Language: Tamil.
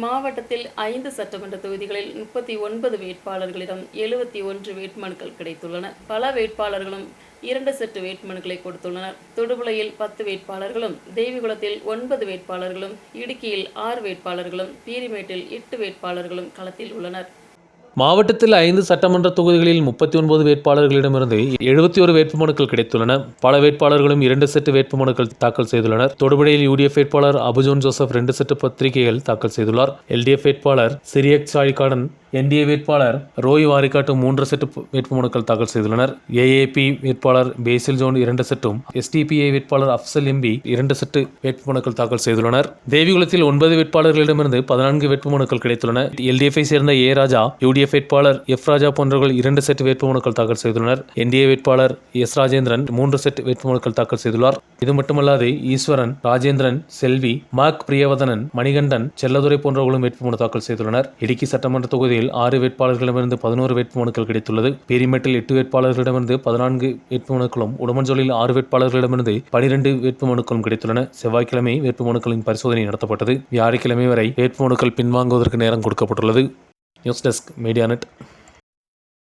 மாவட்டத்தில் 5 சட்டமன்ற தொகுதிகளில் 39 வேட்பாளர்களிடம் 71 வேட்புமனுக்கள் கிடைத்துள்ளன. பல வேட்பாளர்களும் 2 செட் வேட்புமனுக்களை கொடுத்துள்ளனர். தொடுபுழையில் 10 வேட்பாளர்களும், தேவிகுளத்தில் 9 வேட்பாளர்களும், இடுக்கியில் 6 வேட்பாளர்களும், பீரிமேட்டில் 8 வேட்பாளர்களும் களத்தில் உள்ளனர். மாவட்டத்தில் 5 சட்டமன்ற தொகுதிகளில் 39 வேட்பாளர்களிடமிருந்து 71 வேட்புமனுக்கள் கிடைத்துள்ளன. பல வேட்பாளர்களும் 2 செட் வேட்புமனுக்கள் தாக்கல் செய்துள்ளனர். தொடுபுழையில் யுடிஎஃப் வேட்பாளர் அபுஜோன் ஜோசப் 2 செட் பத்திரிகைகள் தாக்கல் செய்துள்ளார். எல்டிஎஃப் வேட்பாளர் சிரியக் சாய்காடன், என்டிஏ வேட்பாளர் ரோய் வாரிக்காட்டு 3 செட் வேட்புமனுக்கள் தாக்கல் செய்துள்ளனர். ஏஏபி வேட்பாளர் பேசில் ஜோன் 2 செட்டும், எஸ்டிபிஐ வேட்பாளர் அப்சல் எம்பி 2 செட் வேட்புமனுக்கள் தாக்கல் செய்துள்ளனர். தேவிகுளத்தில் 9 வேட்பாளர்களிடமிருந்து 14 வேட்புமனுக்கள் கிடைத்துள்ளன. எல்டிஎஃப் சேர்ந்த ஏ ராஜா, யுடிஎஃப் வேட்பாளர் எஃப் ராஜா போன்றவர்கள் 2 செட் வேட்புமனுக்கள் தாக்கல் செய்துள்ளனர். என்டிஏ வேட்பாளர் எஸ் ராஜேந்திரன் 3 செட் வேட்புமனுக்கள் தாக்கல் செய்துள்ளார். இது மட்டுமல்லாது ஈஸ்வரன், ராஜேந்திரன், செல்வி, மாக் பிரியவதனன், மணிகண்டன், செல்லதுரை போன்றவர்களும் வேட்புமனு தாக்கல் செய்துள்ளனர். இடுக்கி சட்டமன்ற தொகுதியில் 6 வேட்பாளர்களிடமிருந்து 11 வேட்புமனுக்கள் கிடைத்துள்ளது. பீரிமேட்டில் 8 வேட்பாளர்களிடமிருந்து 14 வேட்புமனுக்களும், உடுமன்சோலில் 6 வேட்பாளர்களிடமிருந்து 12 வேட்புமனுக்களும் கிடைத்துள்ளன. செவ்வாய்க்கிழமை வேட்புமனுக்களின் பரிசோதனை நடத்தப்பட்டது. வியாழக்கிழமை வரை வேட்புமனுக்கள் பின்வாங்குவதற்கு நேரம் கொடுக்கப்பட்டுள்ளது. News desk, மீடியாநெட்.